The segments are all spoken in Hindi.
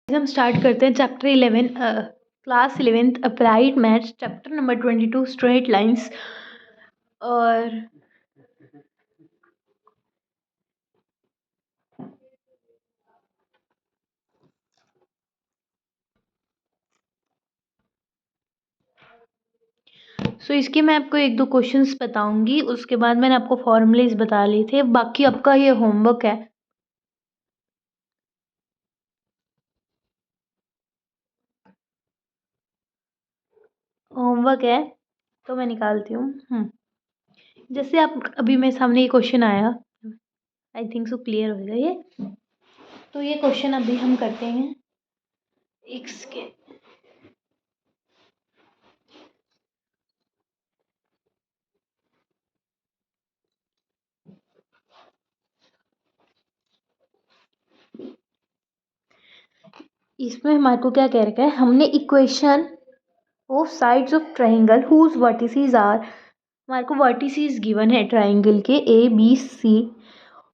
हम स्टार्ट करते हैं chapter 11 class 11th applied maths chapter number 22 straight lines. और इसके मैं आपको एक दो क्वेश्चंस बताऊंगी, उसके बाद मैंने आपको फॉर्मूलेज बता लिए थे। बाकी आपका ये होमवर्क है। तो मैं निकालती हूँ। जैसे आप अभी मेरे सामने ये क्वेश्चन आया, आई थिंक सो क्लियर हो गया ये। तो ये क्वेश्चन अभी हम करते हैं एक्स के। इसमें हमारे को क्या कह रखा है, हमने equation of sides of triangle whose vertices are, हमारे को वर्टिसेस गिवन है ट्राइंगल के ए बी सी,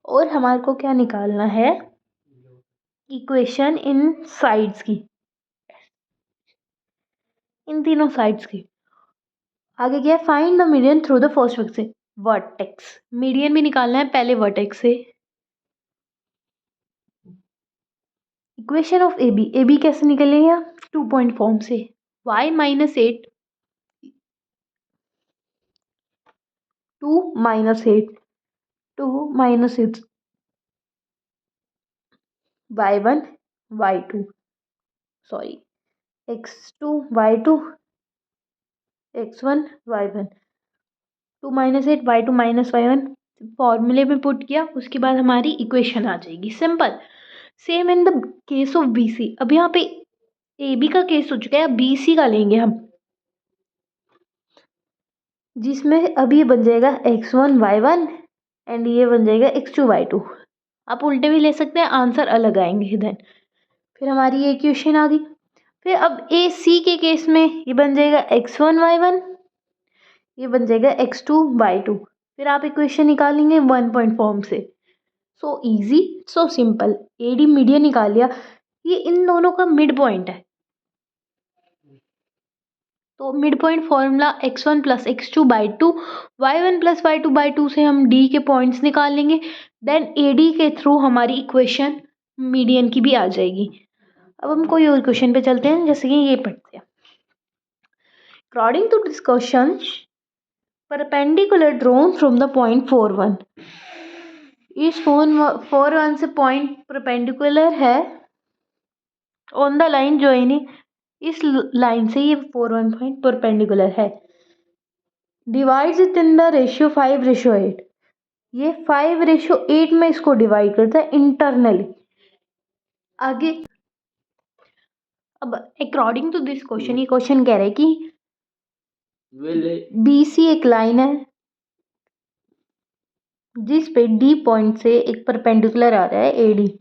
और हमारे को क्या निकालना है, इक्वेशन इन साइड्स की, इन तीनों साइड्स की। आगे क्या है, find the median through the first vertex. Median भी निकालना है पहले वर्टेक्स से। इक्वेशन ऑफ ए बी कैसे निकलेगा, 2 पॉइंट फॉर्म से। y minus 8 2 minus 8 2 minus 6 y1 y2 sorry x2 y2 x1 y1 2 minus 8 y2 minus y1 फॉर्मूले में पुट किया, उसके बाद हमारी इक्वेशन आ जाएगी, simple. Same in the case of B C. अब यहाँ पे ए बी का केस हो चुका है, अब बी सी का लेंगे हम, जिसमें अब ये बन जाएगा x1 y1 एंड ये बन जाएगा x2 y2। आप उल्टे भी ले सकते हैं, आंसर अलग आएंगे देन। फिर हमारी ये इक्वेशन आ गई। फिर अब ए सी के केस में ये बन जाएगा x1 y1, ये बन जाएगा x2 y2। फिर आप इक्वेशन निकालेंगे 1 पॉइंट फॉर्म से। So easy, so simple. A D median निकाल लिया, ये इन दोनों का मिड पॉइंट है। तो mid point formula x1 plus x2 by 2, y1 plus y2 by 2 से हम d के पॉइंट्स निकाल लेंगे। देन ए डी के थ्रू हमारी इक्वेशन मीडियन की भी आ जाएगी। अब हम कोई और क्वेश्चन पे चलते हैं, जैसे कि ये पढ़ते हैं। According to this question, perpendicular drawn from the point 4 1। इस 4 1 से पॉइंट परपेंडिकुलर है ऑन द लाइन ज्वाइनिंग, इस लाइन से ये 4 1 पॉइंट परपेंडिकुलर है। Divides it in the ratio 5:8। ये 5:8 में इसको डिवाइड करता है इंटरनली। आगे अब अकॉर्डिंग टू दिस क्वेश्चन, ये क्वेश्चन कह रहा है कि बी सी एक लाइन है जिस पे डी पॉइंट से एक परपेंडिकुलर आ रहा है ए डी।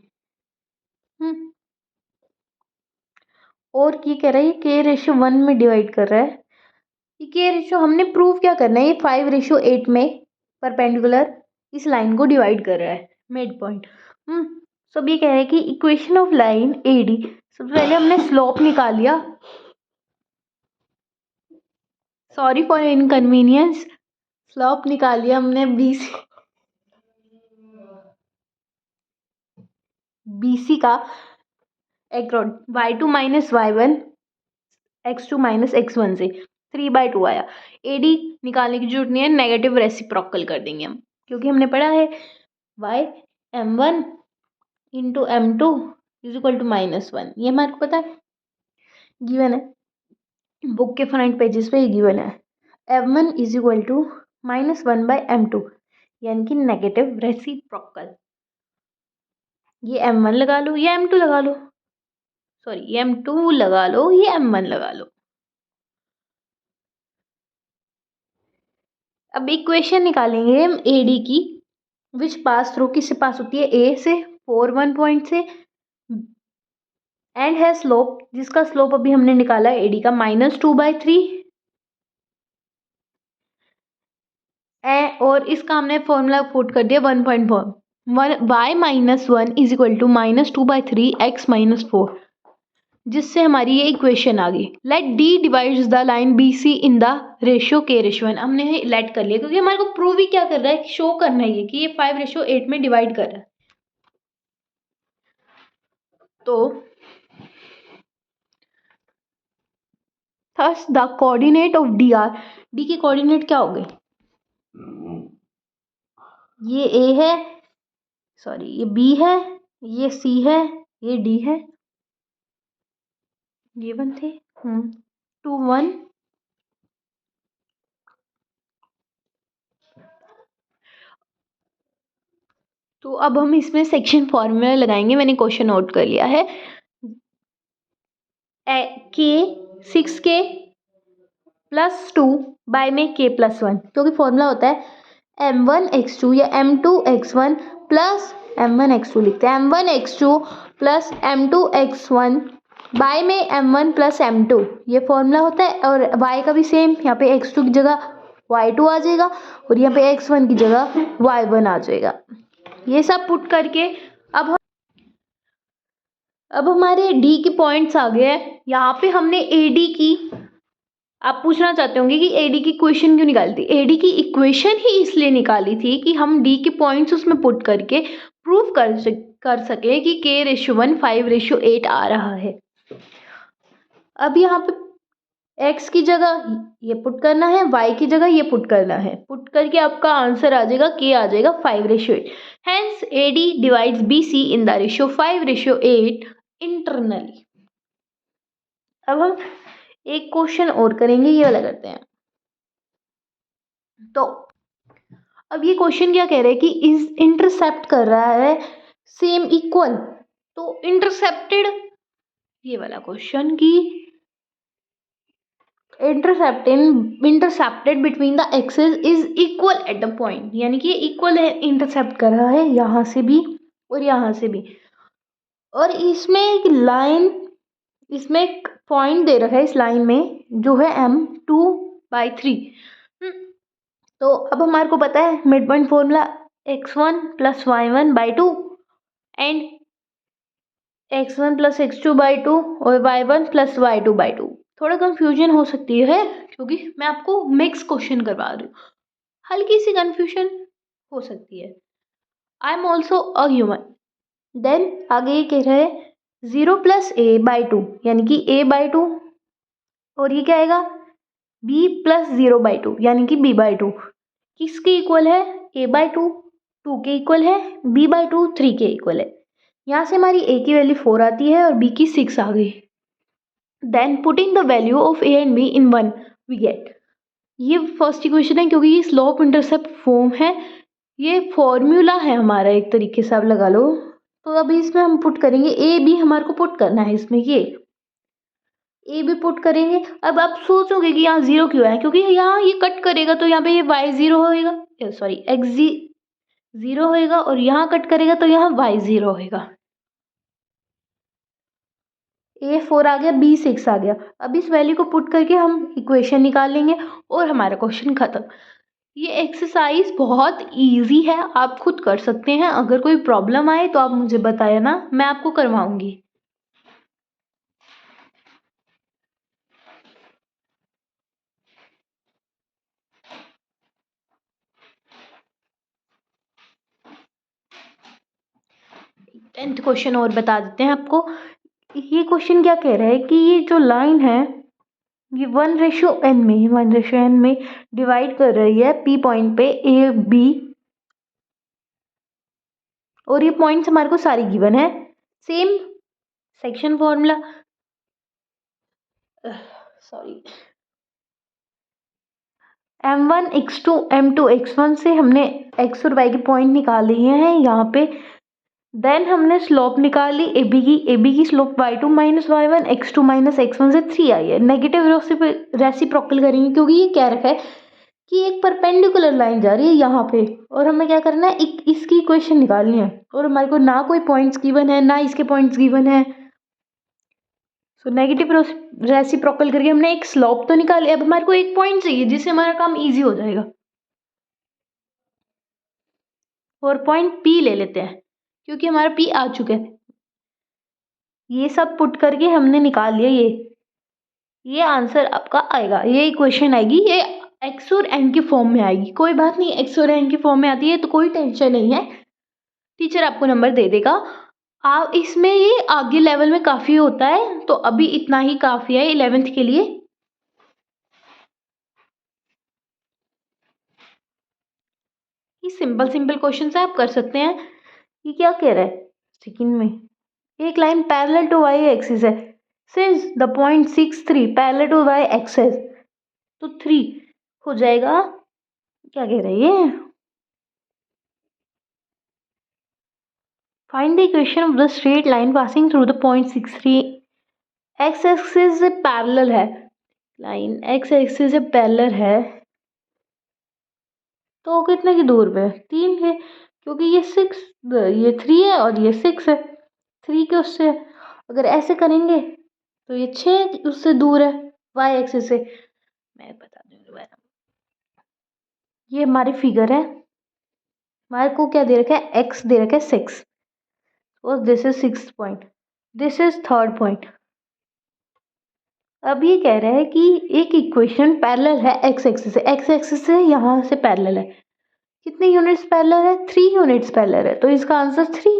और ये कह रहा है के रेशियो 1 में डिवाइड कर रहा है। ये के रेशियो हमने प्रूव क्या करना है, ये 5:8 में परपेंडिकुलर इस लाइन को डिवाइड कर रहा है, मिड पॉइंट। सब ये कह रहे हैं कि equation of line A D, सबसे पहले हमने स्लोप निकाल लिया, सॉरी फॉर इनकन्वीनियंस, स्लोप निकाल लिया हमने BC का y2 minus y1 x2 minus x1 से 3/2 आया। AD निकालने की जरूरत नहीं है, नेगेटिव रेसिप्रोकल कर देंगे हम, क्योंकि हमने पढ़ा है y m1 into m2 is equal to -1। ये हमारे को पता है, गिवन है, बुक के फ्रंट पेजेस पे ये गिवन है। m1 is equal to -1/m2, यानी कि नेगेटिव रेसिप्रोकल। ये m1 लगा लो, ये m2 लगा लो, सॉरी ये m2 लगा लो, ये m1 लगा लो। अब इक्वेशन निकालेंगे हम ए डी की, विच पास थ्रू, किससे पास होती है, ए से 4 1 पॉइंट से, एंड है स्लोप, जिसका स्लोप अभी हमने निकाला ए डी का -2/3, और इसका हमने फॉर्मूला पुट कर दिया 1 point form, y -1 is equal to -2/3 x -4। जिससे हमारी ये इक्वेशन आ गई। Let D divides the line B C in the ratio k/1। हमने लेट कर लिया क्योंकि हमारे को प्रूव ही क्या कर रहा है, शो करना है कि ये 5:8 में डिवाइड कर रहा है। तो thus the coordinate of D R, D के कोऑर्डिनेट क्या हो गए, ये ए है, सॉरी ये बी है, ये सी है, ये डी है, ये 1 थे 2 1। तो अब हम इसमें सेक्शन फॉर्मूला लगाएंगे। मैंने क्वेश्चन नोट कर लिया है। के 6k प्लस 2 बाय में k+1, क्योंकि फॉर्मूला होता है m1x2 या m2x1 प्लस m1x2 लिखते हैं, m1x2 प्लस m2x1 बाय में m1 प्लस m2, ये फॉर्मूला होता है। और y का भी सेम, यहाँ पे x2 की जगह y2 आ जाएगा और यहाँ पे x1 की जगह y1 आ जाएगा। ये सब पुट करके अब हमारे d के पॉइंट्स आ गए हैं। यहाँ पे हमने AD की, आप पूछना चाहते होंगे कि AD की इक्वेशन क्यों निकाली थी। AD की इक्वेशन ही इसलिए निकाली थी कि हम D के पॉइंट्स उसमें पुट करके प्रूव कर सके कि k/1 5:8 आ रहा है। अब यहाँ पे x की जगह ये पुट करना है, y की जगह ये पुट करना है, पुट करके आपका आंसर आ जाएगा, k आ जाएगा 5:8। Hence AD divides BC in the ratio 5:8 internally. अब हम एक क्वेश्चन और करेंगे, ये वाला करते हैं। तो अब ये क्वेश्चन क्या कह रहा है कि इस इंटरसेप्ट कर रहा है सेम इक्वल, तो इंटरसेप्टेड, ये वाला क्वेश्चन की intercepted between the axes is equal at the point, यानी कि इक्वल है, इंटरसेप्ट कर रहा है यहाँ से भी और यहाँ से भी। और इसमें एक लाइन, इसमें एक पॉइंट दे रखा है इस लाइन में जो है m2/3। तो अब हमारे को पता है mid point formula x1 + y1/2 and x1 + x2/2 और y1 + y2/2। थोड़ा कंफ्यूजन हो सकती है क्योंकि मैं आपको मिक्स क्वेश्चन करवा रही हूँ, हल्की सी कंफ्यूजन हो सकती है। I am also a human. Then आगे ये कह रहा है 0 + a/2, यानी कि a/2, और ये क्या आएगा b + 0/2, यानी कि b/2। किसके इक्वल है, a/2 2 के इक्वल है, b/2 3 के इक्वल है। यहाँ से हमारी a की वैल्यू 4 आती है और b की 6 आ गई। Then putting the value of a and b in 1 we get, ये फर्स्ट इक्वेशन है क्योंकि ये स्लोप इंटरसेप्ट फॉर्म है, ये फॉर्मूला है हमारा, एक तरीके से आप लगा लो। तो अभी इसमें हम पुट करेंगे a b, हमारे को पुट करना है इसमें, ये ए भी पुट करेंगे। अब आप सोचोगे कि यहाँ 0 क्यों है, क्योंकि यहाँ ये कट करेगा तो यहाँ पे ये y0 होएगा, सॉरी x 0 होएगा, और यहाँ कट करेगा तो यहाँ y0 होएगा। a 4 आ गया, b 6 आ गया। अब इस वैल्यू को पुट करके हम इक्वेशन निकाल लेंगे और हमारा क्वेश्चन खत्म। ये एक्सरसाइज बहुत इजी है, आप खुद कर सकते हैं। अगर कोई प्रॉब्लम आए तो आप मुझे बताया ना, मैं आपको करवाऊंगी। टेंथ क्वेश्चन और बता देते हैं आपको। ये क्वेश्चन क्या कह रहा है कि ये जो लाइन है ये 1:n में डिवाइड कर रही है P पॉइंट पे A B, और ये पॉइंट्स हमारे को सारी गिवन है। Same section formula, sorry m1 x2 m2 x1 से हमने x और y के पॉइंट निकाल लिए हैं यहाँ पे। देन हमने स्लोप निकाली ए बी की slope y2 - y1 x2 - x1 से 3 आई है। नेगेटिव रेसिप्रोकल करेंगे क्योंकि ये क्या रखा है कि एक परपेंडिकुलर लाइन जा रही है यहाँ पे, और हमें क्या करना है, इसकी इक्वेशन निकालनी है, और हमारे को ना कोई पॉइंट्स गिवन है ना इसके पॉइंट्स गिवन है। सो नेगेटिव रेसिप्रोकल करके हमने एक स्लोप तो निकाली। अब हमारे को एक पॉइंट चाहिए जिससे हमारा काम इजी हो जाएगा, और पॉइंट P ले लेते हैं क्योंकि हमारा P आ चुका है। ये सब पुट करके हमने निकाल लिया ये आंसर आपका आएगा, ये इक्वेशन आएगी, ये एक्स और एन की फॉर्म में आएगी। कोई बात नहीं, एक्स और एन की फॉर्म में आती है तो कोई टेंशन नहीं है, टीचर आपको नंबर दे देगा। आप इसमें ये आगे लेवल में काफ़ी होता है, तो अभी इतना ही काफ़ी है 11th के लिए। ये सिंपल सिंपल क्वेश्चन है, आप कर सकते हैं। ये क्या कह रहा है सेकंड में, एक line parallel to Y axis है, since the point 6 3 parallel to Y axis, तो 3 हो जाएगा। क्या कह रही है, find the equation of the straight line passing through the point 6 3। X axis से पैरेलल है, लाइन एक्स एक्सिस से पैरेलल है, तो कितने की दूर पे, 3 है, क्योंकि ये 3 है और ये 6 है, 3 के उससे अगर ऐसे करेंगे तो ये 6 उससे दूर है वाई एक्सिस से। मैं बता दूंगी दोबारा, ये हमारी फिगर है, हमारे को क्या दे रखा है, एक्स दे रखा है 6, और this is 6th point, this is 3rd point. अब ये कह रहा है कि एक इक्वेशन पैरेलल है एक्स एक्सिस से, एक्स एक्सिस से यहाँ से पैरेलल है, कितने यूनिट्स पैरेलल है, 3 यूनिट्स पैरेलल है, तो इसका आंसर 3।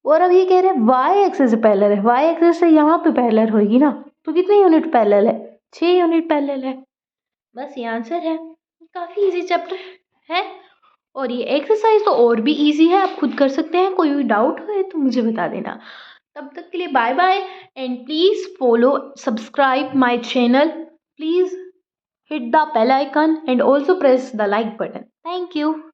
और अब ये कह रहे हैं वाई एक्सिस से पैरेलल है, वाई एक्सिस से यहाँ पे पैरेलल होगी ना, तो कितने यूनिट पैरेलल है, 6 यूनिट पैरेलल है। बस ये आंसर है, काफ़ी इजी चैप्टर है, और ये एक्सरसाइज तो और भी इजी है, आप खुद कर सकते हैं। कोई भी डाउट हो तो मुझे बता देना। तब तक के लिए bye bye, and please follow subscribe my channel, please hit the bell icon and also press the like button. Thank you.